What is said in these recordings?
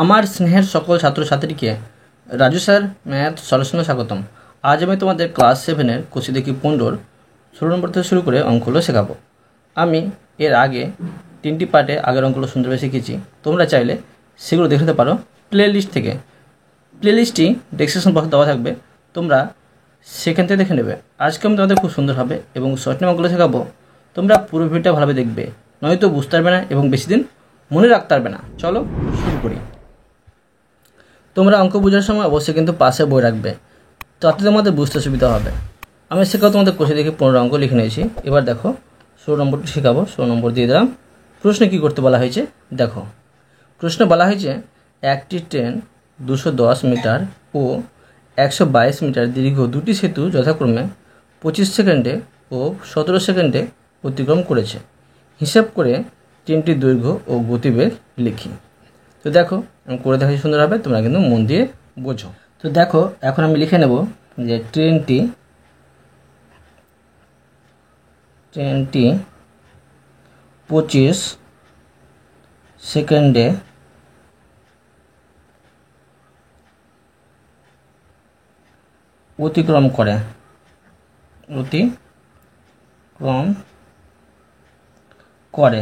আমার স্নেহের সকল ছাত্রছাত্রীকে রাজু স্যার ম্যাথ সলিউশনে স্বাগতম। আজ আমি তোমাদের ক্লাস 7-এর কোষে দেখি 15 16 নম্বর থেকে শুরু করে অঙ্কগুলো শেখাবো। আমি এর আগে 3টি পার্টে আগের অঙ্কগুলো সুন্দরভাবে শিখেছি। তোমরা চাইলে সেগুলো দেখতে পারো প্লেলিস্ট থেকে। প্লেলিস্টটি ডেসক্রিপশন বক্সে দেওয়া থাকবে, তোমরা সেখান থেকে দেখে নেবে। আজকে আমি তোমাদের খুব সুন্দরভাবে এবং শর্ট নাম অঙ্কগুলো শেখাবো। তোমরা পুরো ভিডিওটা ভালোভাবে দেখবে, নয়তো বুঝতে পারবে না এবং বেশি দিন মনে রাখতে পারবে না। চলো শুরু করি। তোমরা অঙ্ক বোঝার সময় অবশ্যই কিন্তু পাশে বই রাখবে, তাতে তোমাদের বুঝতে সুবিধা হবে। আমি শেখাবো তোমাদের কোষে দেখে 15 অঙ্ক লিখে নিয়েছি। এবার দেখো 16 নম্বরটি শেখাবো। 16 নম্বর দিয়ে দিলাম। প্রশ্নে কী করতে বলা হয়েছে দেখো। প্রশ্নে বলা হয়েছে একটি ট্রেন 210 মিটার ও 122 মিটার দীর্ঘ দুটি সেতু যথাক্রমে 25 সেকেন্ডে ও 17 সেকেন্ডে অতিক্রম করেছে। হিসাব করে ট্রেনটির দৈর্ঘ্য ও গতিবেগ লিখি। তো দেখো আমি করে দেখাচ্ছি সুন্দরভাবে, তোমরা কিন্তু মন দিয়ে বোঝো। তো দেখো এখন আমি লিখে নেব যে ট্রেনটি 25 সেকেন্ডে অতিক্রম করে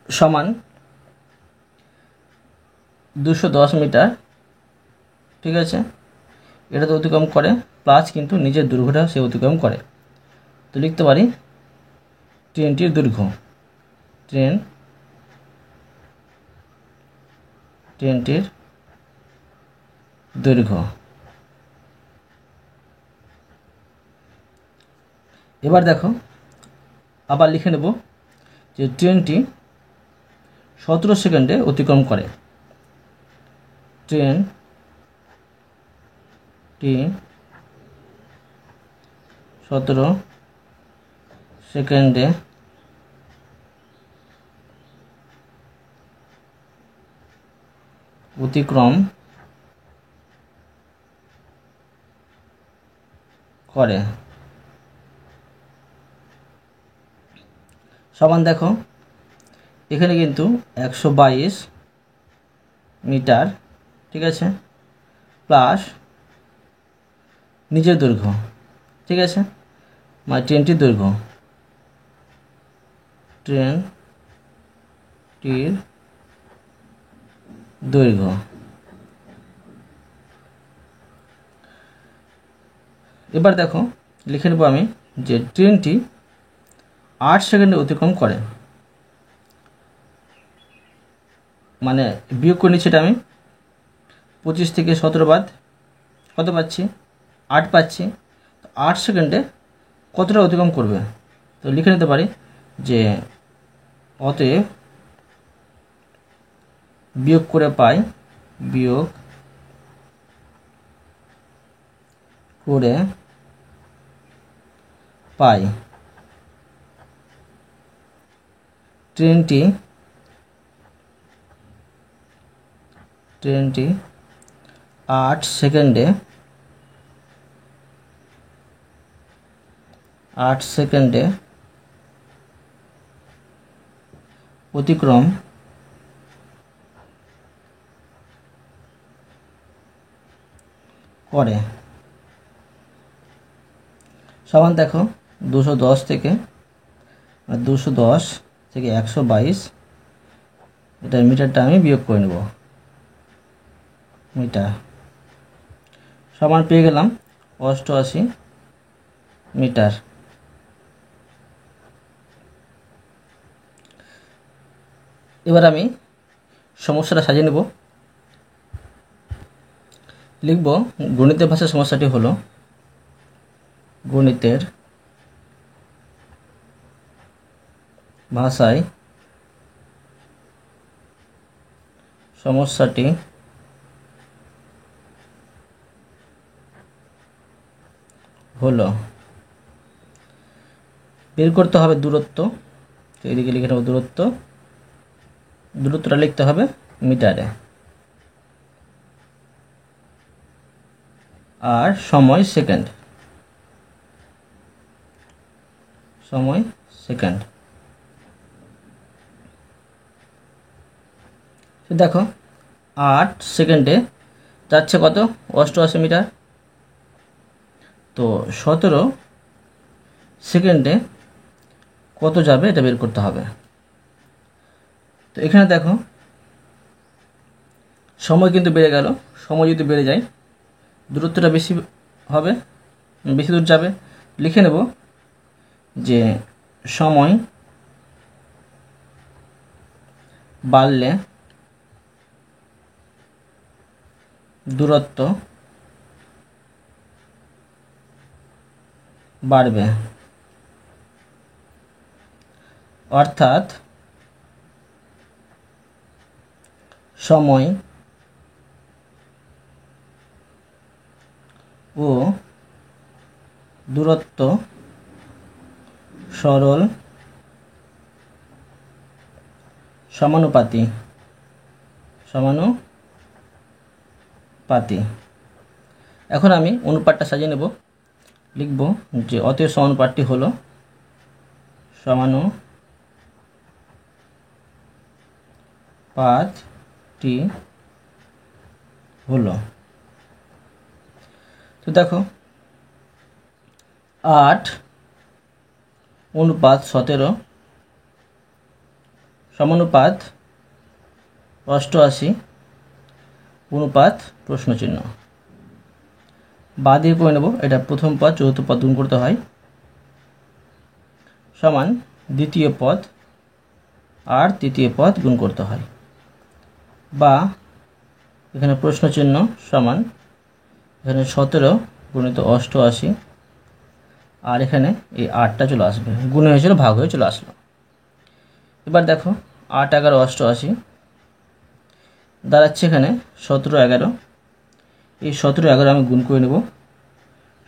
সমান 210 মিটার, ঠিক আছে। এটা তো অতিক্রম করে, প্লাস কিন্তু নিজের দৈর্ঘ্যটা সে অতিক্রম করে। তো লিখতে পারি ট্রেনটির দৈর্ঘ্য, ট্রেনটির দৈর্ঘ্য। এবার দেখো আবার লিখে নেব যে ট্রেনটি 17 সেকেন্ডে অতিক্রম করে। ট্রেনটি 17 সেকেন্ডে অতিক্রম করে সমান দেখো এখানে কিন্তু 122 মিটার, ঠিক আছে, প্লাস নিজের দৈর্ঘ্য, ঠিক আছে, মানে ট্রেনটির দৈর্ঘ্য, এবার দেখো লিখে নেব আমি যে ট্রেনটি 8 সেকেন্ডে অতিক্রম করে। মানে বিয়োগ করে নিচ্ছি এটা আমি, 25 থেকে 17 বাদ কত পাচ্ছি? 8 পাচ্ছি। 8 সেকেন্ডে কতটা অতিক্রম করবে? তো লিখে নিতে পারি যে অতএব বিয়োগ করে পাই ট্রেনটি 8 সেকেন্ডে অতিক্রম করে সমান দেখো 210 থেকে 122, এটা মিটারটা আমি বিয়োগ করে নেব, মিটার সমান পেয়ে গেলাম 88 মিটার। এবার আমি সমস্যাটা সাজিয়ে নেব। লিখব গণিতের ভাষায় সমস্যাটি হলো গণিতের ভাষায় সমস্যাটি হলো বের করতে হবে দূরত্ব। তো এদিকে লিখে নেব দূরত্বটা লিখতে হবে মিটারে, আর সময় সেকেন্ড। দেখো 8 সেকেন্ডে যাচ্ছে কত 88 মিটার। তো 17 সেকেন্ডে কত যাবে এটা বের করতে হবে। তো এখানে দেখো সময় কিন্তু বেড়ে গেল। সময় যদি বেড়ে যায় দূরত্বটা বেশি হবে, বেশি দূর যাবে। লিখে নেব যে সময় বাড়লে দূরত্ব বাড়বে, অর্থাৎ সময় ও দূরত্ব সরল সমানুপাতি। এখন আমি অনুপাতটা সাজিয়ে নেব। লিখব যে অতএব সমানুপাতটি হলো সমানুপাতটি হলো। তো দেখো 8 অনুপাত 17 সমানুপাত 88 অনুপাত প্রশ্নচিহ্ন। বাঁ দিয়ে করে নেব। এটা প্রথম পদ চতুর্থ পদ গুণ করতে হয়, সমান দ্বিতীয় পদ আর তৃতীয় পদ গুণ করতে হয়, বা এখানে প্রশ্নচিহ্ন সমান এখানে 17 গুণিত 88 আর এখানে এই 8টা চলে আসবে, গুণ হয়েছিল ভাগ হয়ে চলে আসলো। এবার দেখো 8 11 88 দাঁড়াচ্ছে এখানে 17 11। এই 17 11 আমি গুণ করে নেব।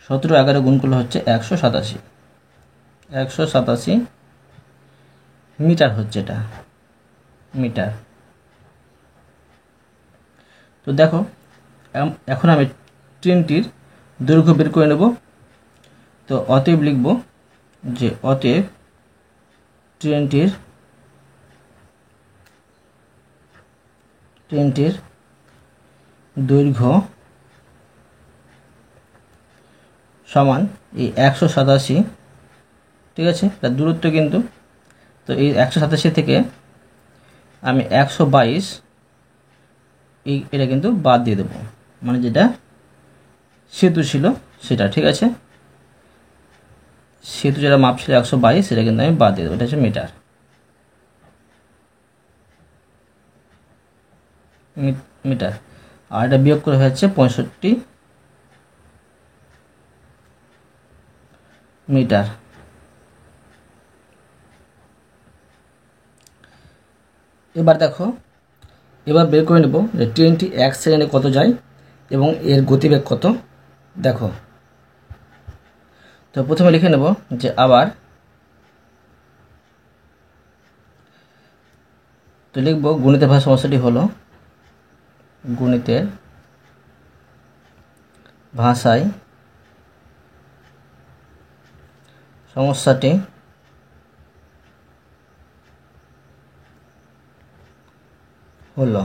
17 11 গুণ করলে হচ্ছে 187 মিটার হচ্ছে এটা, মিটার। তো দেখো এখন আমি ট্রেনটির দৈর্ঘ্য বের করে নেব। তো অতএব লিখব যে অতএব ট্রেনটির দৈর্ঘ্য সমান এই 187, ঠিক আছে, তার দূরত্ব কিন্তু। তো এই 187 থেকে আমি 122 এটা কিন্তু বাদ দিয়ে দেবো, মানে যেটা সেতু ছিল সেটা, ঠিক আছে। সেতু যেটা মাপ ছিল 122 সেটা কিন্তু আমি বাদ দিয়ে দেবো, এটা হচ্ছে মিটার। মিটার আর এটা বিয়োগ করে হচ্ছে 65 মিটার। এবার দেখো, এবার বের করে নেব যে ট্রেনটি 1 সেকেন্ডে কত যায় এবং এর গতিবেগ কত। দেখো, তো প্রথমে লিখে নেব যে আবার, তো লিখব গণিতের ভাষা সমস্যাটি হলো, গণিতের ভাষায় সমস্যাটি হলো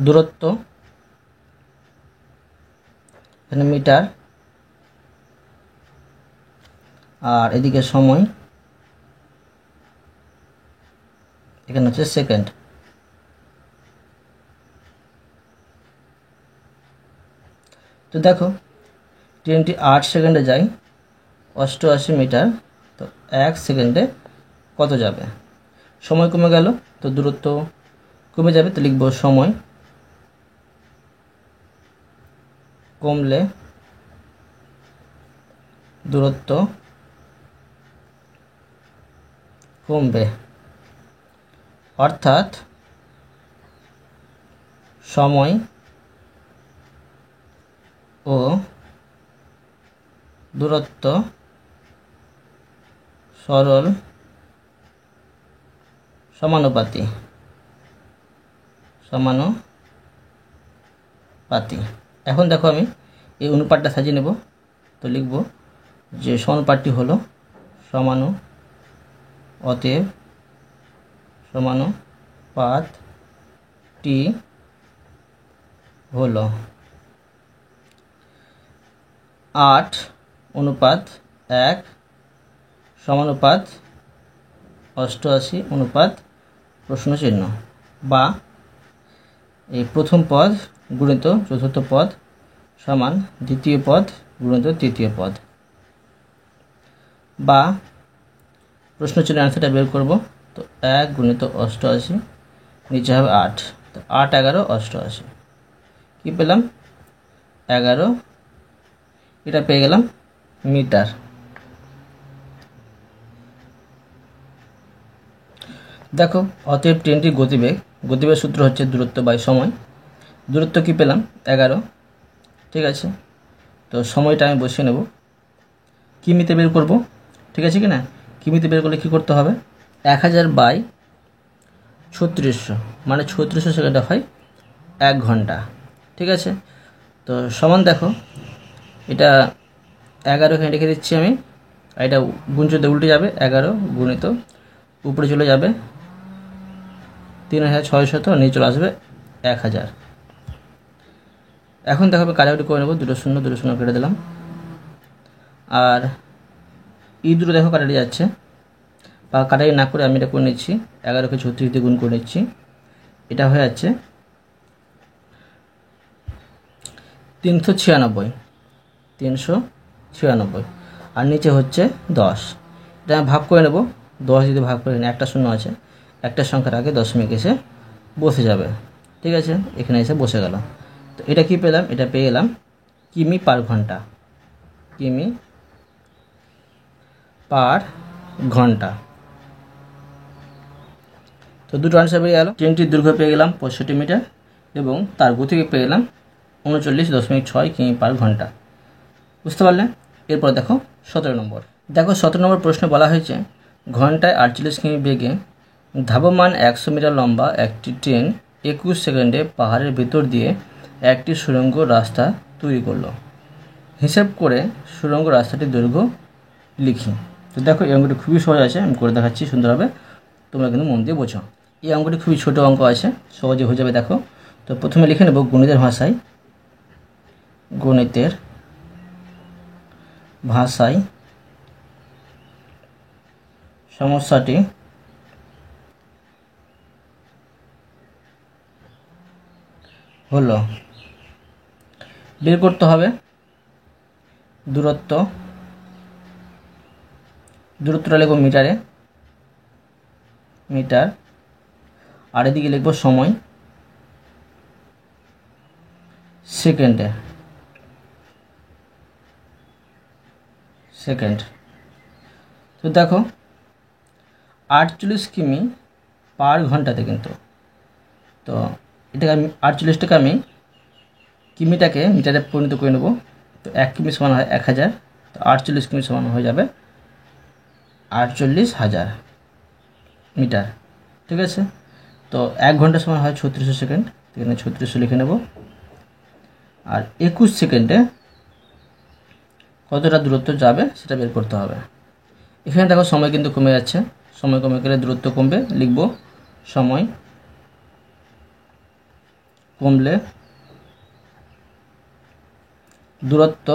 দূরত্ব এখানে মিটার আর এদিকে সময় এখানে হচ্ছে সেকেন্ড। তো দেখো ট্রেনটি 8 সেকেন্ডে যায় 88 মিটার। তো 1 সেকেন্ডে কত যাবে? সময় কমে গেল, তো দূরত্ব কমে যাবে। তো লিখব সময় কমলে দূরত্ব কমবে, অর্থাৎ সময় ও দূরত্ব সরল সমানুপাতি। এখন দেখো আমি এই অনুপাতটা সাজিয়ে নেব। তো লিখব যে সমানুপাতটি হলো অতএব পাত টি হলো 8:1 সমানুপাত 88 অনুপাত প্রশ্ন চিহ্ন, বা এই প্রথম পদ গুণিত চতুর্থ পদ সমান দ্বিতীয় পদ গুণিত তৃতীয় পদ, বা প্রশ্ন চিহ্নের অ্যান্সারটা বের করব। তো 1 গুণিত 88, নিচে হবে 8, তো 8, 11, 88 কী পেলাম? 11, এটা পেয়ে গেলাম মিটার। দেখো, অতএব ট্রেনটির গতিবেগ সূত্র হচ্ছে দূরত্ব বাই সময়। দূরত্ব কি পেলাম? 11, ঠিক আছে। তো সময়টা আমি বসিয়ে নেব, কিমিতে বের করব, ঠিক আছে কি না? কিমিতে বের করলে কী করতে হবে? 1000/3600 মানে 3600 সেকেন্ডে হয় 1 ঘন্টা, ঠিক আছে। তো সমান দেখো, এটা 11 এখানে রেখে দিচ্ছি আমি, আর এটা গুণচতে উল্টে যাবে, 11 গুণিত উপরে চলে যাবে 3600, নিয়ে চলে আসবে 1000। এখন দেখো কাটাকুটি করে নেবো, 2 শূন্য 2 শূন্য কেটে দিলাম, আর দুটো দেখো কাটাটি যাচ্ছে, বা কাটাই না করে আমি এটা করে নিচ্ছি, 11কে 36 দিয়ে গুণ করে নিচ্ছি, এটা হয়ে যাচ্ছে 396, আর নিচে হচ্ছে 10। এটা আমি ভাগ করে নেব, 10 যদি ভাগ করে নিই, একটা শূন্য আছে, একটা সংখ্যার আগে দশমিক এসে বসে যাবে, ঠিক আছে, এখানে এসে বসে গেল। তো এটা কি পেলাম? এটা পেয়ে গেলাম কিমি পার ঘন্টা, কিমি পার ঘন্টা। তো দুটো আনসার পেয়ে গেল। ট্রেনটির দৈর্ঘ্য পেয়ে গেলাম 65 মিটার এবং তার গতিকে পেয়ে গেলাম 39.6 কিমি পার ঘন্টা। বুঝতে পারলে? এরপর দেখো 17 নম্বর। দেখো 17 নম্বর প্রশ্নে বলা হয়েছে, ঘন্টায় 48 কিমি বেগে ধাবমান 100 মিটার লম্বা একটি ট্রেন 21 সেকেন্ডে পাহাড়ের ভেতর দিয়ে একটি সুড়ঙ্গ রাস্তা তৈরি করলো। হিসাব করে সুড়ঙ্গ রাস্তাটির দৈর্ঘ্য লিখি। তো দেখো, এই অঙ্কটি খুবই সহজ আছে, আমি করে দেখাচ্ছি সুন্দরভাবে, তোমরা কিন্তু মন দিয়ে বোঝো। এই অঙ্কটি খুবই ছোট অঙ্ক আছে, সহজে হয়ে যাবে। দেখো, তো প্রথমে লিখে নেব গণিতের ভাষায় সমস্যাটি হলো, বের করতে হবে দূরত্বটা লিখব মিটার, আর এদিকে লিখব সময় সেকেন্ড। তো দেখো, 48 কিমি পার ঘন্টাতে কিন্তু, তো এটাকে আমি 48টাকে আমি কিমিটাকে মিটারে পরিণত করে নেব। তো 1 কিমি সমান হয় 1000, তো 48 কিমি সমান হয়ে যাবে 48,000 মিটার, ঠিক আছে। তো 1 ঘন্টা সমান হয় 3600 সেকেন্ড, এখানে 3600 লিখে নেব। আর 21 সেকেন্ডে কতটা দূরত্ব যাবে সেটা বের করতে হবে। এখানে দেখো সময় কিন্তু কমে যাচ্ছে, সময় কমে গেলে দূরত্ব কমবে, লিখব সময় কমলে দূরত্ব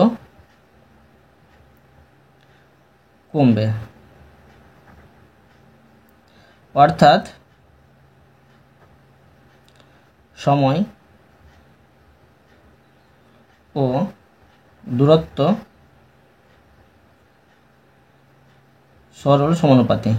কমবে, অর্থাৎ সময় ও দূরত্ব সরল সমানুপাতি।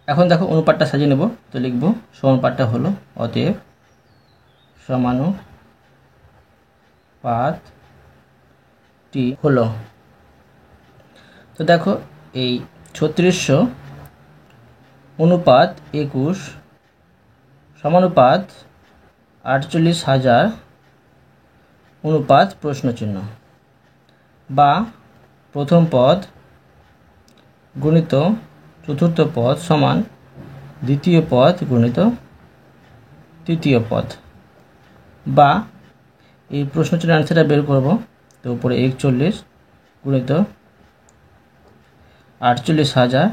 এখন দেখো অনুপাতটা সাজিয়ে নেব, তো লিখব সমানুপাতটা হলো, অতএব সমানুপাতটি হলো। তো দেখো, এই 3600 অনুপাত 21 সমানুপাত 48,000 অনুপাত প্রশ্নচিহ্ন, বা প্রথম পদ গুণিত চতুর্থ পদ সমান দ্বিতীয় পদ গুণিত তৃতীয় পদ, বা এই প্রশ্নচিহ্নের অ্যান্সারটা বের করব। তো উপরে 41 গুণিত 48,000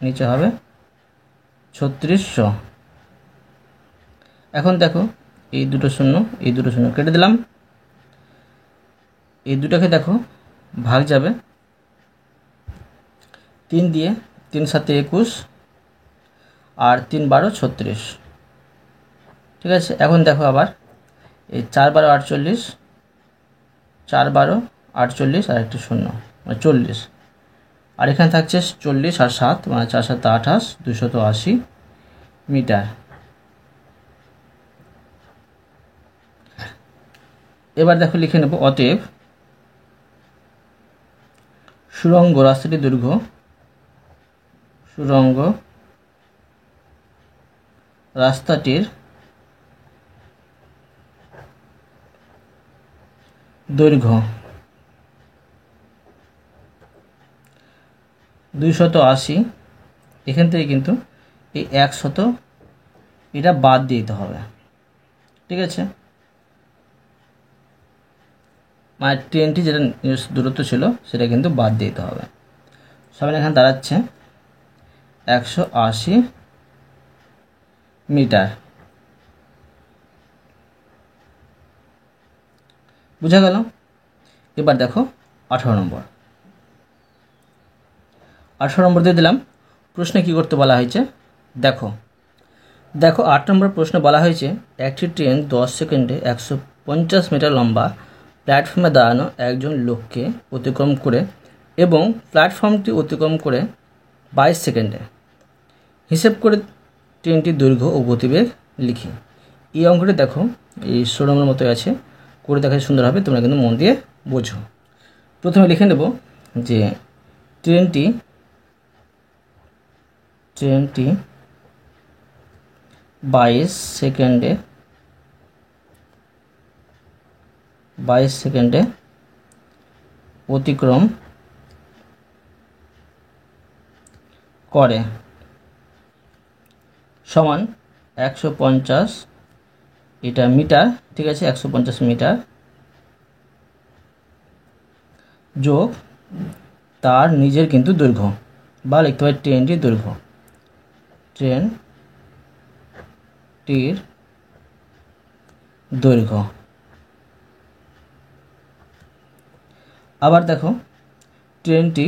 নিচে হবে 3600। এখন দেখো এই দুটো শূন্য কেটে দিলাম, এই দুটোকে দেখো ভাগ যাবে 3 দিয়ে, 3 7 21 আর 3 12 36। ঠিক আছে, এখন দেখো আবার এই 4 12 48, 4 12 48 আর একটি শূন্য মানে 40, আর এখানে থাকছে 40 আর 7 মানে 4 7 28, 280 মিটার। এবার দেখো লিখে নেব, অতএব সুড়ঙ্গ রাস্তাটির দৈর্ঘ্য, সুড়ঙ্গ রাস্তাটির দৈর্ঘ্য 280। এখান থেকে কিন্তু এই 100 এটা বাদ দিতে হবে। ঠিক আছে, মানে ট্রেনটি যেটা দূরত্ব ছিল সেটা কিন্তু বাদ দিতে হবে। সবাই এখানে দাঁড়াচ্ছে 180 মিটার। বুঝা গেল? এবার দেখো 18 নম্বর। 18 নম্বর দিয়ে দিলাম। প্রশ্নে কি করতে বলা হয়েছে দেখো। 8 নম্বর প্রশ্ন বলা হয়েছে, একটি ট্রেন 10 সেকেন্ডে 150 মিটার লম্বা প্ল্যাটফর্মে দাঁড়ানো একজন লোককে অতিক্রম করে এবং প্ল্যাটফর্মটি অতিক্রম করে 22 সেকেন্ডে। হিসেব করে ট্রেনটির দৈর্ঘ্য ও গতিবেগ লিখি। এই অঙ্কটি দেখো এই 16 নম্বর মতো আছে, করে দেখা সুন্দর হবে, তোমরা কিন্তু মন দিয়ে বোঝো। প্রথমে লিখে নেব যে ট্রেনটি 22 সেকেন্ডে অতিক্রম করে, সমান 150 এটা মিটার। ঠিক আছে, 150 মিটার যোগ তার নিজের কিন্তু দৈর্ঘ্য, বা লিখতে পারি ট্রেনটির দৈর্ঘ্য, ট্রেনটির দৈর্ঘ্য। আবার দেখো ট্রেনটি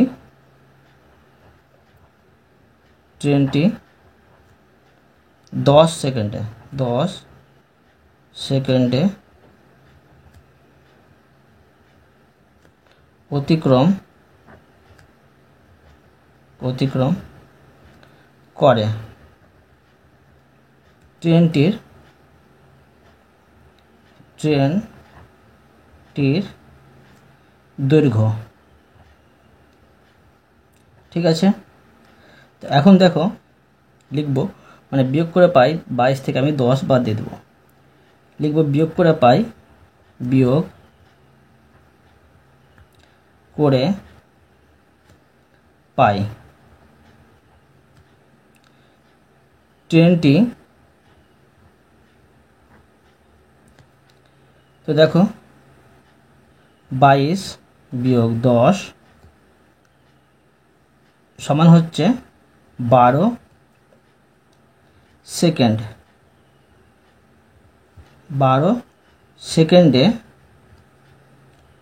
10 সেকেন্ডে অতিক্রম করে, ট্রেনটির দৈর্ঘ্য। ঠিক আছে, তো এখন দেখো লিখব, মানে বিয়োগ করে পাই 22 থেকে আমি 10 বাদ দিয়ে দেবো, লিখব বিয়োগ করে পাই ট্রেনটি, তো দেখো 22 বিয়োগ 10 সমান হচ্ছে 12 সেকেন্ড। 12 সেকেন্ডে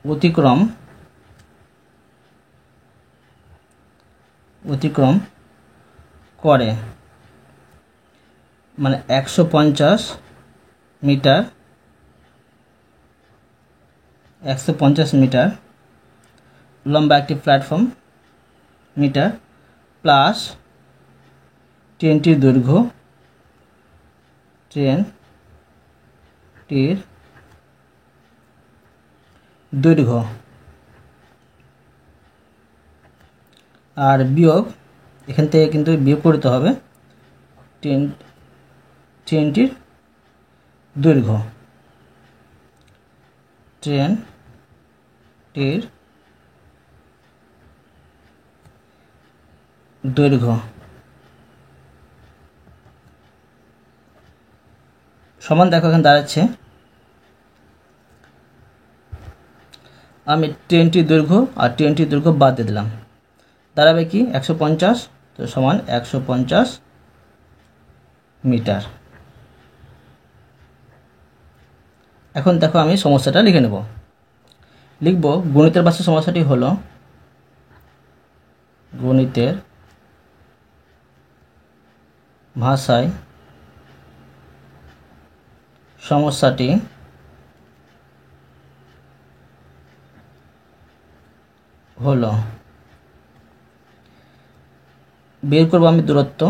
অতিক্রম করে, মানে 150 মিটার, 150 মিটার লম্বা একটি প্ল্যাটফর্ম মিটার, প্লাস ট্রেনটির দৈর্ঘ্য, আর বিয়োগ, এখান থেকে কিন্তু বিয়োগ করতে হবে ট্রেনটির দৈর্ঘ্য, সমান দেখো এখানে দাঁড়াচ্ছে আমি ট্রেনটির দৈর্ঘ্য আর ট্রেনটির দৈর্ঘ্য বাদ দিয়ে দিলাম, দাঁড়াবে কি 150, তো সমান 150 মিটার। এখন দেখো আমি সমস্যাটা লিখে নেব। লিখব গণিতের ভাষায় সমস্যাটি হলো গণিতের ভাষায় সমস্যাটি হলো, বের করব আমি দূরত্ব,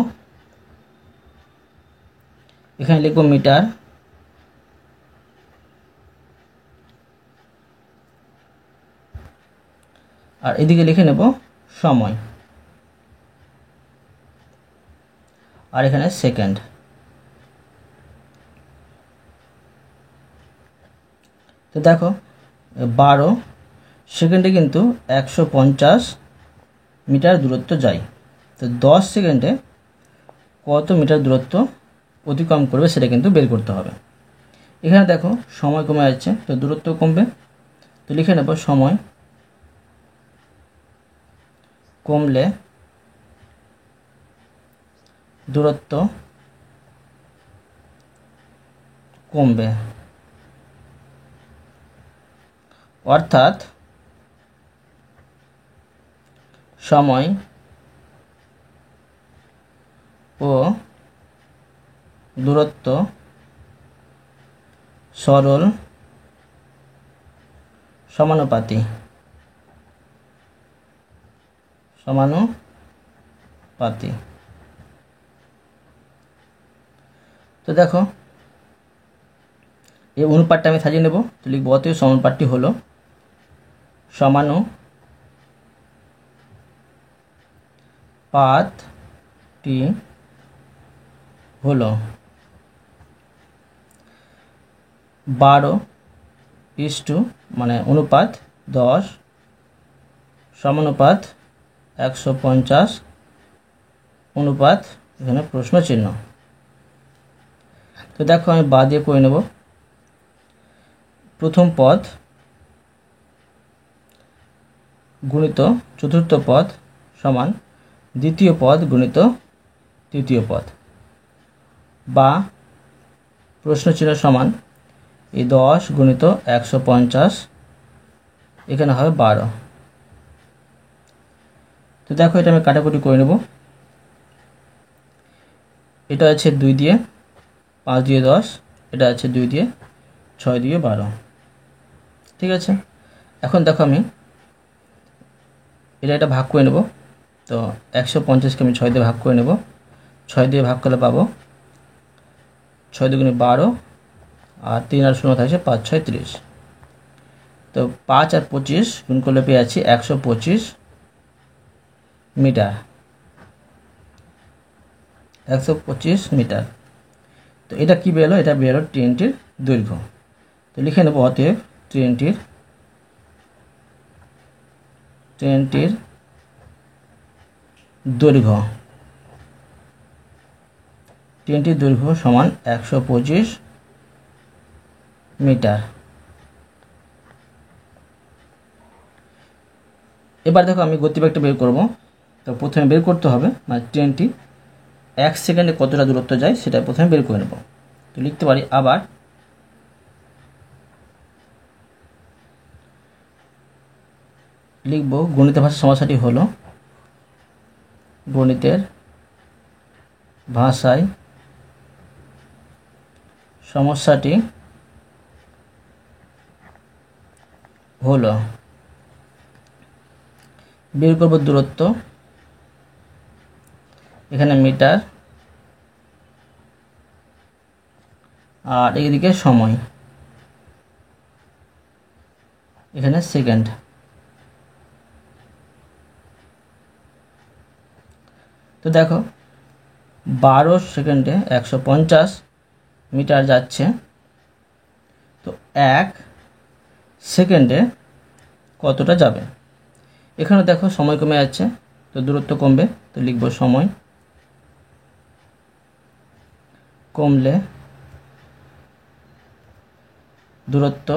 এখানে লিখব মিটার, আর এদিকে লিখে নেব সময়, আর এখানে সেকেন্ড। তো দেখো 12 সেকেন্ডে কিন্তু 150 মিটার দূরত্ব যায়। তো 10 সেকেন্ডে কত মিটার দূরত্ব অতিক্রম করবে সেটা কিন্তু বের করতে হবে। এখানে দেখো সময় কমে যাচ্ছে, তো দূরত্ব কমবে। তো লিখে নেব সময় কমলে দূরত্ব কমবে, অর্থাৎ সময় ও দূরত্ব সরল সমানুপাতি। তো দেখো এই অনুপাতটা আমি সাজিয়ে নেব। তো লিখব অতএব সমানুপাতটি হলো সমানুপাতটি হলো 12 মানে অনুপাত 10 সমানুপাত 150 অনুপাত এখানে প্রশ্ন চিহ্ন। তো দেখো আমি বাদ দিয়ে করে নেব। প্রথম পদ গুণিত চতুর্থ পদ সমান দ্বিতীয় পদ গুণিত তৃতীয় পদ, বা প্রশ্ন চিহ্ন সমান এই 10 গুণিত 150, এখানে হবে 12। তো দেখো এটা আমি কাটাকুটি করে নেব। এটা আছে 2 দিয়ে 5 দিয়ে 10, এটা আছে 2 দিয়ে 6 দিয়ে 12। ঠিক আছে, এখন দেখো আমি এটা ভাগ করে নেব। তো 150কে আমি 6 দিয়ে ভাগ করে নেব। 6 দিয়ে ভাগ করলে পাবো 6 দুগুণে 12, আর 3 আর 0 থাকছে 5 6 30। তো 5 আর 25 গুণ করলে পেয়ে যাচ্ছি 125 মিটার। 125 মিটার। তো এটা কি বেরোলো? এটা বেরোলো ট্রেনটির দৈর্ঘ্য। তো লিখে নেব অতএব ট্রেনটির দৈর্ঘ্য সমান 125 মিটার। এবার দেখো আমি গতিবেগটা বের করব। তো প্রথমে বের করতে হবে মানে ট্রেনটি 1 সেকেন্ডে কতটা দূরত্ব যায় সেটা প্রথমে বের করে নেব। তো লিখতে পারি আবার লিখব গণিতের ভাষায় সমস্যাটি হলো গণিতের ভাষায় সমস্যাটি হলো, বের করব দূরত্ব, এখানে মিটার, আর এইদিকে সময়, এখানে সেকেন্ড। তো দেখো 12 সেকেন্ডে 150 মিটার যাচ্ছে। তো 1 সেকেন্ডে কতটা যাবে? এখানে দেখো সময় কমে যাচ্ছে, তো দূরত্ব কমবে। তো লিখব সময় কমলে দূরত্ব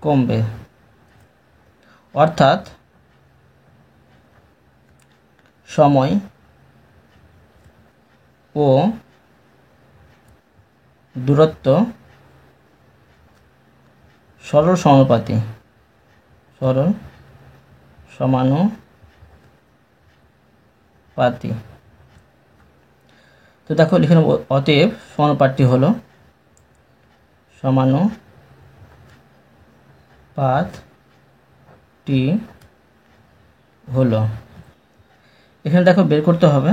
কমবে, অর্থাৎ সময় ও দূরত্ব সরল সমানুপাতি, তো দেখো লিখে নেব, অতএব সমানুপাতটি হলো এখানে দেখো বের করতে হবে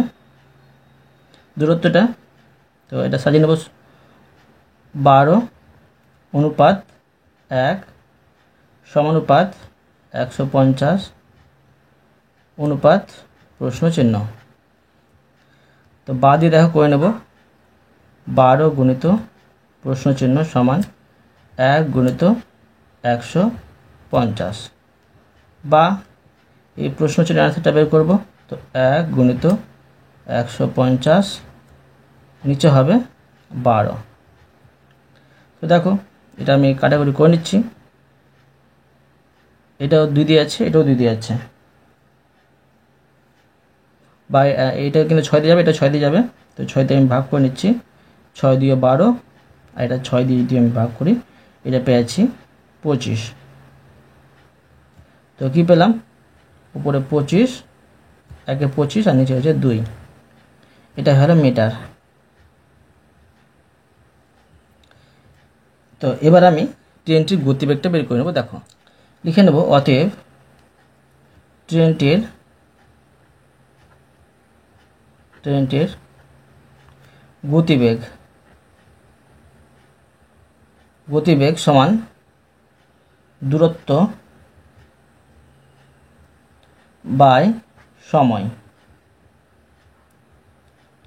দূরত্বটা। তো এটা সাজিয়ে নেব 12:1 সমানুপাত 150 অনুপাত প্রশ্ন চিহ্ন। তো বা দিয়ে দেখো করে নেব 12 গুণিত প্রশ্ন চিহ্ন সমান 1 গুণিত 150, বা এই প্রশ্ন চিহ্নের আনসারটা বের করব। তো 1 গুণিত 150 নিচে হবে 12। তো দেখো এটা আমি কাটাকুটি করে নিচ্ছি, এটাও 2 দিয়ে আছে, এটাও 2 দিয়ে আছে, বা এইটা কিন্তু 6 দিয়ে যাবে, এটা 6 দিয়ে যাবে। তো 6 দিয়ে আমি ভাগ করে নিচ্ছি, 6 দিয়ে 12, আর এটা 6 দিয়ে যদি আমি ভাগ করি, এটা পেয়েছি 25। তো কি পেলাম, উপরে 25, একে 25 আর নিচে হচ্ছে 2, এটা হলো মিটার। তো এবার আমি ট্রেনটির গতিবেগটা বের করে নেব। দেখো লিখে নেব, অতএব ট্রেনটির গতিবেগ সমান দূরত্ব বাই সময়।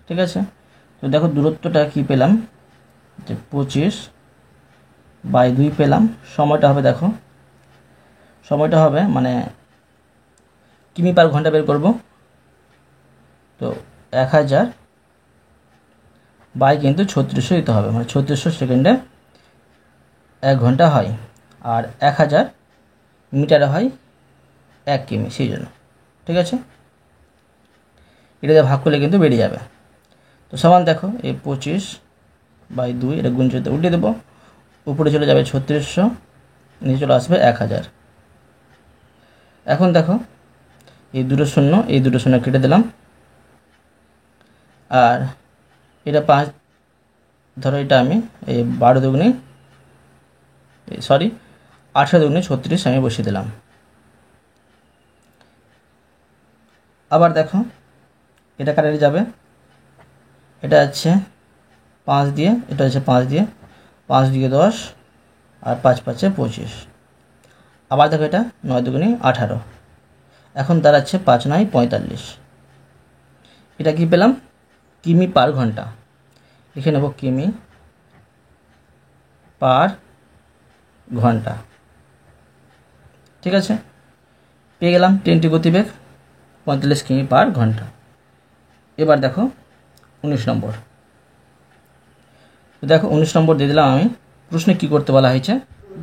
ঠিক আছে, তো দেখো দূরত্বটা কি পেলাম, যে 25/2 পেলাম। সময়টা হবে, দেখো সময়টা হবে মানে কিমি পার ঘন্টা বের করব। তো 1000 বাই কিন্তু 3600 দিতে হবে, মানে 3600 সেকেন্ডে 1 ঘন্টা হয়, আর 1000 মিটারে হয় 1 কিমি, সেই জন্য। ঠিক আছে, এটা ভাগ করলে কিন্তু বেরিয়ে যাবে। তো সমান দেখো এই 25/2, এটা গুণচিত্র উল্টে দেবো, উপরে চলে যাবে 3600, নিচে চলে আসবে 1000। এখন দেখো এই দুটো শূন্য কেটে দিলাম, আর এটা 5, ধরো এটা আমি এই 18 দুগুণে 36 আমি বসিয়ে দিলাম। আবার দেখো এটা কাটাতে যাবে, এটা আছে 5 দিয়ে, এটা হচ্ছে 5 দিয়ে, 5 দিয়ে 10, আর 5 5 25। আবার দেখো এটা 9 দুগুণে 18, এখন দাঁড়াচ্ছে 5 9 45। এটা কি পেলাম, কিমি পার ঘন্টা। লিখে নেব কিমি পার ঘন্টা। ঠিক আছে, পেয়ে গেলাম ট্রেনটি গতিবেগ 45 কিমি পার ঘন্টা। এবার দেখো 19 নম্বর। তো দেখো 19 নম্বর দিয়ে দিলাম আমি, প্রশ্নে কি করতে বলা হয়েছে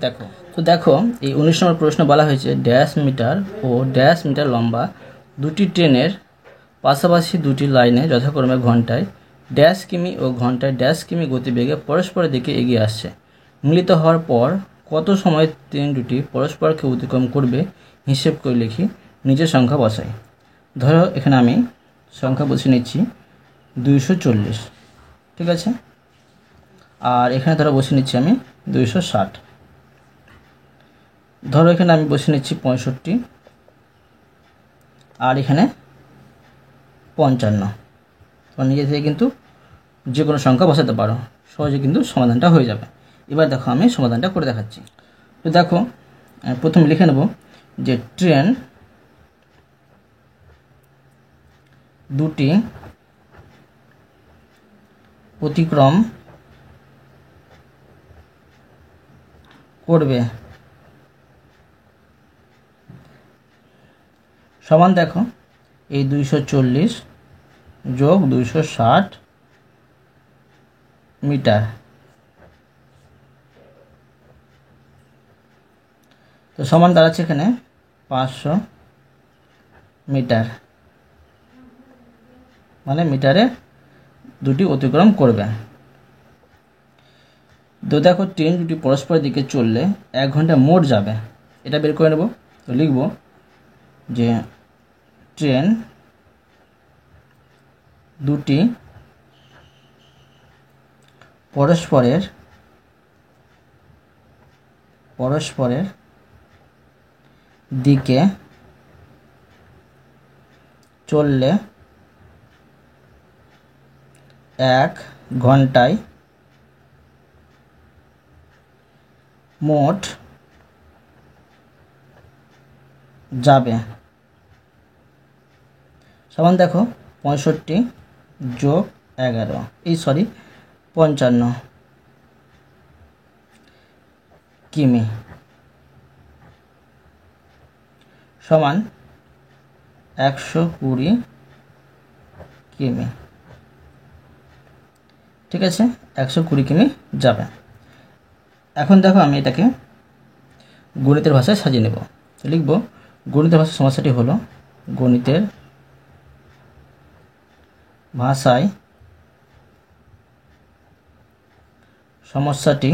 দেখো। তো দেখো এই 19 নম্বর প্রশ্ন বলা হয়েছে, ড্যাশ মিটার ও ড্যাশ মিটার লম্বা দুটি ট্রেনের পাশাপাশি দুটি লাইনে যথাক্রমে ঘন্টায় ড্যাশ কিমি ও ঘন্টায় ড্যাশ কিমি গতিবেগে পরস্পরের দিকে এগিয়ে আসছে। মিলিত হওয়ার পর কত সময় ট্রেন দুটি পরস্পরকে অতিক্রম করবে হিসেব করে লিখি, নিজের সংখ্যা বসাই। ধরো এখানে আমি সংখ্যা বসিয়ে নিচ্ছি 240। ঠিক আছে, আর এখানে ধরো বসিয়ে নিচ্ছি আমি 260। ধরো এখানে আমি বসিয়ে নিচ্ছি 65, আর এখানে 55। তোমার নিজে থেকে কিন্তু যে কোনো সংখ্যা বসাতে পারো, সহজে কিন্তু সমাধানটা হয়ে যাবে। এবার দেখো আমি সমাধানটা করে দেখাচ্ছি। তো দেখো প্রথমে লিখে নেব যে ট্রেন দুটি অতিক্রম করবে, সমান দেখো এই 240 যোগ 260 মিটার। তো সমান দাঁড়াচ্ছে এখানে 500 মিটার, মানে মিটারে দুটি অতিক্রম করবে। তো দেখো ট্রেন দুটি পরস্পরের দিকে চললে 1 ঘন্টা মোট যাবে, এটা বের করে নেব। তো লিখব যে ট্রেন দুটি পরস্পরের দিকে চললে 1 ঘন্টায় মোট যাবে। সমান দেখো 65 যোগ 11 55 কিমি সমান 120 কিমি। ঠিক আছে, 120 কিমি যাবে। এখন দেখো আমি এটাকে গণিতের ভাষায় সাজিয়ে নেব। তো লিখব গণিতের ভাষায় সমস্যাটি হলো, গণিতের ভাষায় সমস্যাটি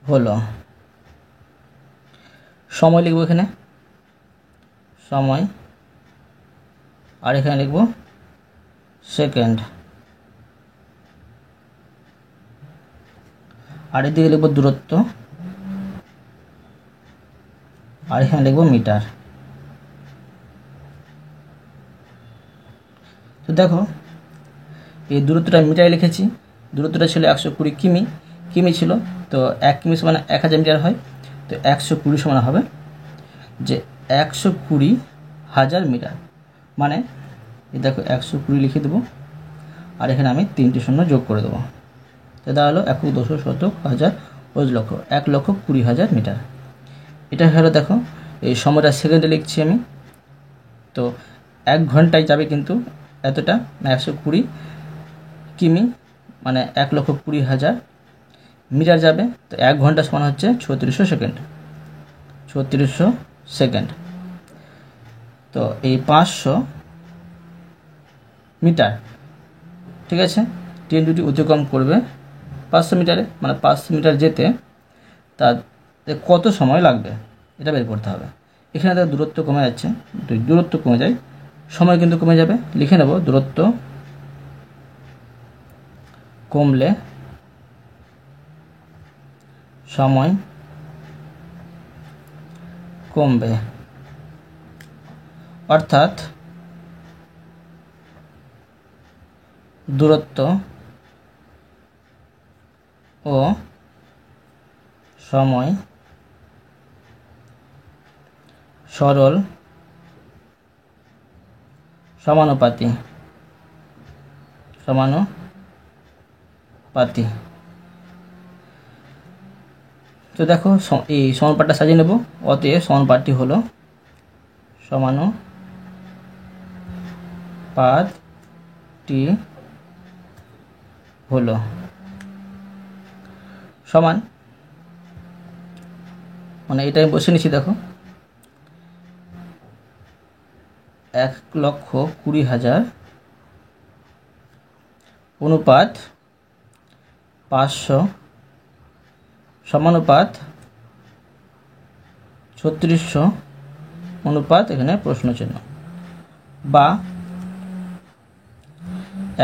হলো, সময় লিখব এখানে সময়, আর এখানে লিখব সেকেন্ড, আর এদিকে লিখব দূরত্ব, আর এখানে লিখব মিটার। তো দেখো এই দূরত্বটা মিটারে লিখেছি, দূরত্বটা ছিল 120 কিমি, কিমি ছিল, তো 1 কিমি সমান 1000 মিটার হয়। তো 120 সমান হবে যে 120,000 মিটার, মানে এই দেখো 120 লিখে দেবো, আর এখানে আমি 3টি শূন্য যোগ করে দেবো। তো দাঁড়ালো 1 200 শতক হাজার 1,20,000 মিটার। এটা হলো দেখো এই সময়টা সেকেন্ডে লিখছি আমি। তো 1 ঘন্টায় যাবে কিন্তু এতটা, 120 কিমি মানে 1,20,000 মিটার যাবে। তো 1 ঘন্টা সমান হচ্ছে 3600 সেকেন্ড, 3600 সেকেন্ড। তো এই 500 মিটার, ঠিক আছে, ট্রেন দুটি অতিক্রম করবে 500 মিটারে, মানে 500 মিটার যেতে তার কত সময় লাগবে এটা বের করতে হবে। এখানে তার দূরত্ব কমে যাচ্ছে, দূরত্ব কমে যায়, সময় কিন্তু কমে যাবে। লিখে নেব দূরত্ব কমলে সময় কমবে, অর্থাৎ দূরত্ব ও সময় সরল সমানুপাতি। তো দেখো এই সমানুপাতটা সাজিয়ে নেব। অতএব সমানুপাতটি হলো সমান, মানে এটা আমি বসে নিচ্ছি, দেখো 1,20,000 অনুপাত 500 সমানুপাত 3600 অনুপাত এখানে প্রশ্নচিহ্ন, বা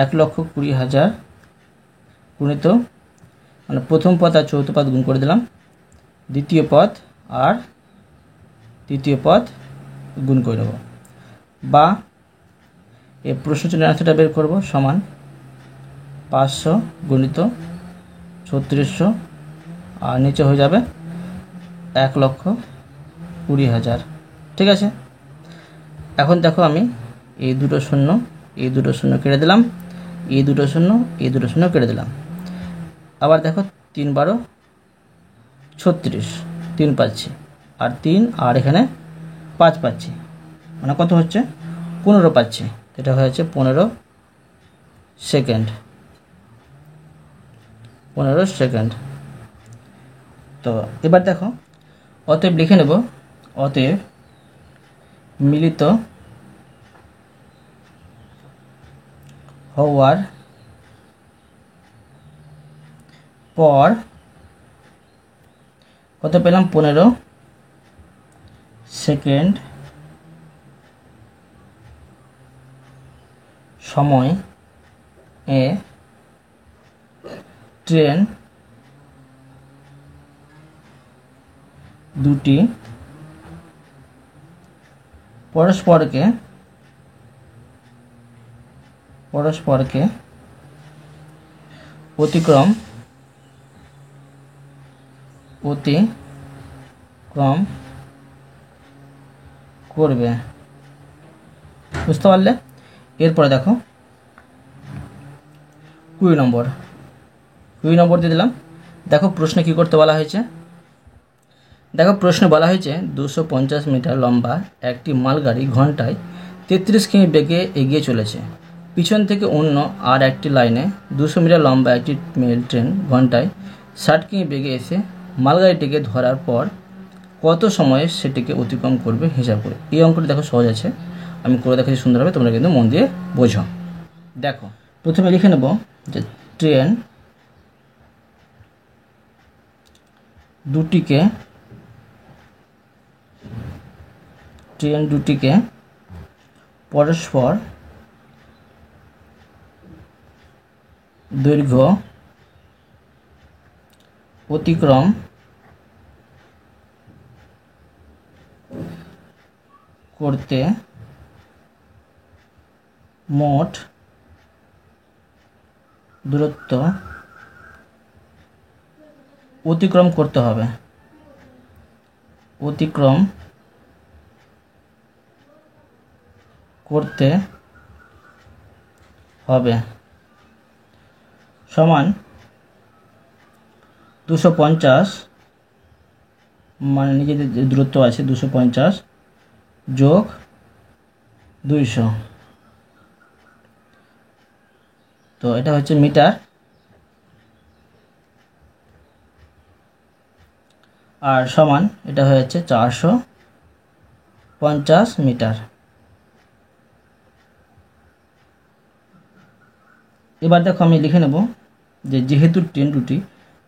1,20,000 গুণিত, মানে প্রথম পদ আর চতুর্থ পদ গুণ করে দিলাম, দ্বিতীয় পদ আর তৃতীয় পদ গুণ করে নেব, বা এই প্রশ্নচিহ্নের আনসারটা বের করব, সমান 500 গুণিত 3600, আর নিচে হয়ে যাবে 1,20,000। ঠিক আছে, এখন দেখো আমি এই দুটো শূন্য কেটে দিলাম, এই দুটো শূন্য কেটে দিলাম। আবার দেখো 3 × 12 = 36, 3 পাচ্ছি, আর 3 আর এখানে 5 পাচ্ছি, মানে কত হচ্ছে 15 পাচ্ছি। এটা হয়েছে 15 সেকেন্ড। 15 সেকেন্ড। তো এবার দেখো, অতএব লিখে নেব, অতএব মিলিত হওয়ার পর কত পেলাম? 15 সেকেন্ড সময় এ ট্রেন দুটি পরস্পরকে অতিক্রম করবে। বুঝতে পারলে? এরপরে দেখো 20 নম্বর দিয়ে দিলাম। দেখো প্রশ্নে কি করতে বলা হয়েছে। দেখো প্রশ্নে বলা হয়েছে 250 মিটার লম্বা একটি মালগাড়ি ঘন্টায় 33 কিমি বেগে এগিয়ে চলেছে। পিছন থেকে অন্য আর একটি লাইনে 200 মিটার লম্বা একটি মেল ট্রেন ঘন্টায় 60 কিমি বেগে এসে মালগাড়িটিকে ধরার পর কত সময়ে সেটিকে অতিক্রম করবে হিসাব করে। এই অঙ্কটি দেখো সহজ আছে, আমি করে দেখাচ্ছি সুন্দরভাবে, তোমরা কিন্তু মন দিয়ে বোঝো। দেখো প্রথমে লিখে নেব যে ট্রেন দুটিকে পরস্পর দৈর্ঘ্য অতিক্রম করতে মোট দূরত্ব অতিক্রম করতে হবে। সমান 250, মানে নিজেদের যে দূরত্ব আছে 250 যোগ 200, তো এটা হচ্ছে মিটার, আর সমান এটা হচ্ছে 450 মিটার। এবার দেখো আমি লিখে নেব যে যেহেতু ট্রেন দুটি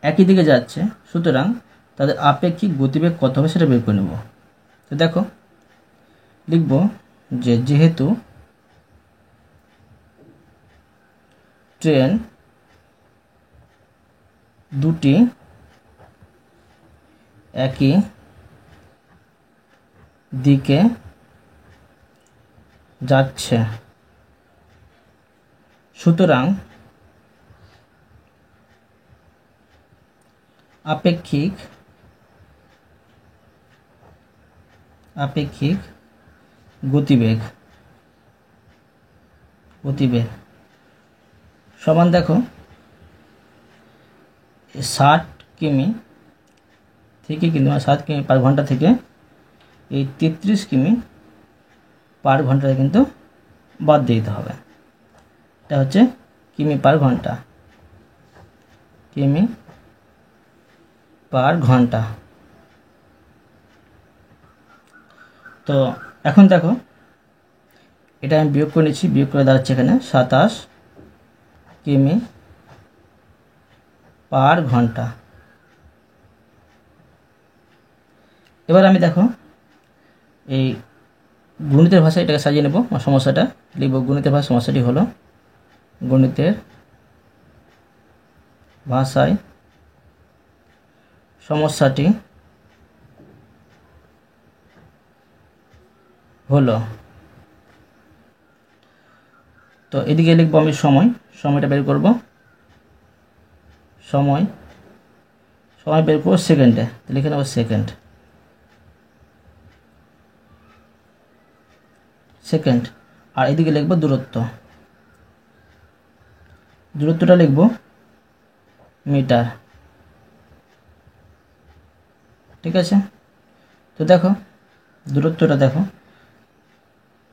একই দিকে যাচ্ছে সুতরাং তাদের আপেক্ষিক গতিবেগ কত হবে সেটা বের করে নেব। তো দেখো লিখব যে যেহেতু ট্রেন দুটি একই দিকে যাচ্ছে সুতরাং আপেক্ষিক গতিবেগ সমান দেখো 60 কিমি থেকে কিন্তু 7 কিমি পার ঘন্টা থেকে এই 33 কিমি পার ঘন্টায় কিন্তু বাদ দিয়ে দিতে হবে। এটা হচ্ছে কিমি পার ঘন্টা। তো এখন দেখো এটা আমি বিয়োগ করে নিচ্ছি, বিয়োগ করে দাঁড়াচ্ছে এখানে 27 কিমি পার ঘন্টা। এবার আমি দেখো এই গণিতের ভাষায় এটাকে সাজিয়ে নেব। সমস্যাটা লিখব, গণিতের ভাষায় সমস্যাটি হলো, গণিতের ভাষায় সমস্যাটি হলো, তো এদিকে লিখবো আমি সময়টা বের করব, সময় বের করবো সেকেন্ডে, লিখে নেব সেকেন্ড, আর এদিকে লিখবো দূরত্বটা লিখব মিটার। ঠিক আছে, তো দেখো দূরত্বটা দেখো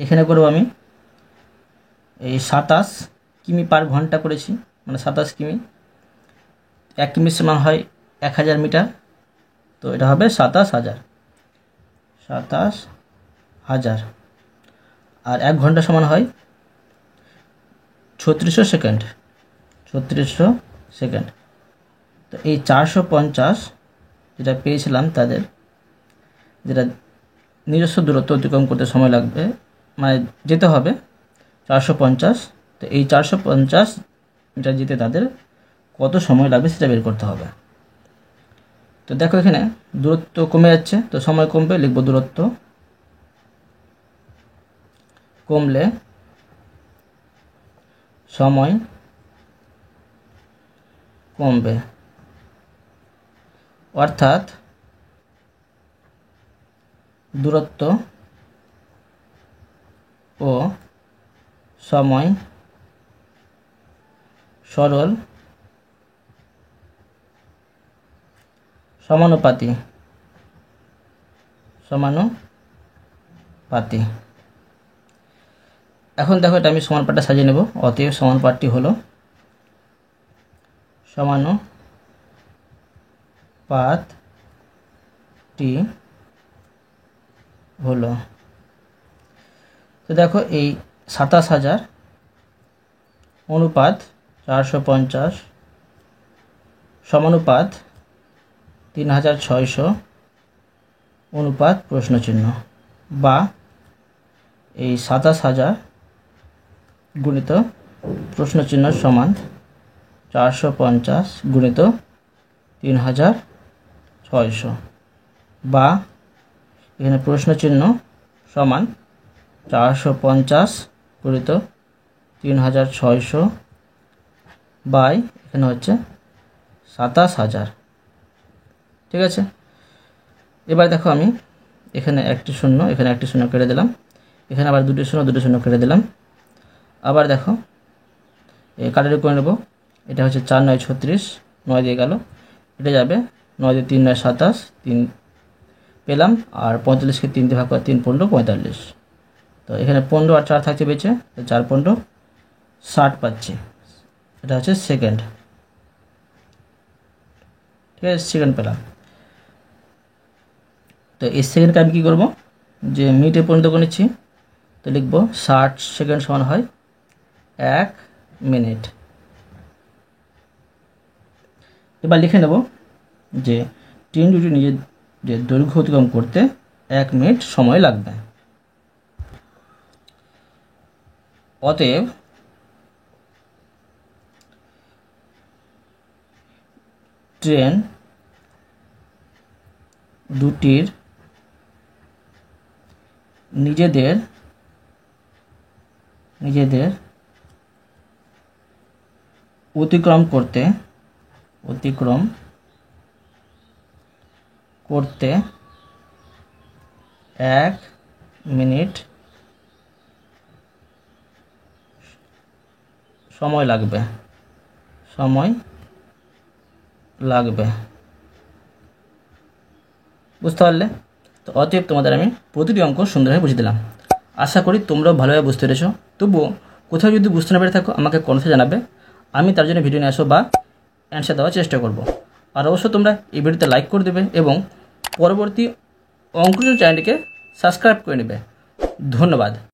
এখানে করব আমি এই 27 কিমি পার ঘন্টা করেছি, মানে 27 কিমি, 1 কিমি সমান হয় 1000 মিটার, তো এটা হবে 27000। আর 1 ঘন্টা সমান হয় 3600 সেকেন্ড। তো এই 450 যেটা পেয়েছিলাম তাদের, যেটা নিজস্ব দূরত্ব অতিক্রম করতে সময় লাগবে, মানে যেতে হবে 450, তো এই 450 মিটার যেতে তাদের কত সময় লাগবে সেটা বের করতে হবে। তো দেখো এখানে দূরত্ব কমে যাচ্ছে, তো সময় কমবে, লিখব দূরত্ব কমলে সময় কমবে, অর্থাৎ দূরত্ব ও সময় সরল সমানুপাতি। এখন দেখো এটা আমি সমানুপাতটা সাজিয়ে নেব। অতএব সমানুপাতটি হলো তো দেখো এই 27000 অনুপাত 450 সমানুপাত 3600 অনুপাত প্রশ্নচিহ্ন, বা এই 27000 গুণিত প্রশ্নচিহ্ন সমান 450 গুণিত 3600, বা এখানে প্রশ্নচিহ্ন সমান 450 গুণিত 3600 বাই এখানে হচ্ছে 27000। ঠিক আছে, এবার দেখো আমি এখানে একটি শূন্য, এখানে একটি শূন্য কেটে দিলাম, এখানে আবার দুটি শূন্য কেটে দিলাম। আবার দেখো এই কাটারি করে নেব, এটা হচ্ছে 4 9 36, 9 দিয়ে গেল, এটা যাবে 9 দিয়ে 3 9 27, 3 পেলাম, আর 45কে 3 দিয়ে ভাগ করে 3 15 45, তো এখানে 15 আর 4 থাকছে বেঁচে, তো 4 15 60 পাচ্ছি, এটা হচ্ছে সেকেন্ড। ঠিক আছে, সেকেন্ড পেলাম। তো এই সেকেন্ডকে আমি কী করবো, যে মিনিটে পরিণত করে নিচ্ছি, তো লিখব 60 সেকেন্ড সমান হয় 1 মিনিট। এবার লিখে নেব যে ট্রেন দুটি নিজের যে দৈর্ঘ্য অতিক্রম করতে 1 মিনিট সময় লাগবে। অতএব ট্রেন দুটির নিজেদের অতিক্রম করতে 1 মিনিট সময় লাগবে। বুঝতে পারলে? তো অতএব তোমাদের আমি প্রতিটি অঙ্ক সুন্দরভাবে বুঝিয়ে দিলাম। আশা করি তোমরাও ভালোভাবে বুঝতে পেরেছ। তবুও কোথাও যদি বুঝতে না পেরে থাকো আমাকে কমেন্টে জানাবে, আমি তার জন্য ভিডিও নিয়ে আসবো বা অ্যান্সার দেওয়ার চেষ্টা করব। আর অবশ্যই তোমরা এই ভিডিওতে লাইক করে দেবে এবং পরবর্তী অঙ্কন চ্যানেলটিকে সাবস্ক্রাইব করে নেবে। ধন্যবাদ।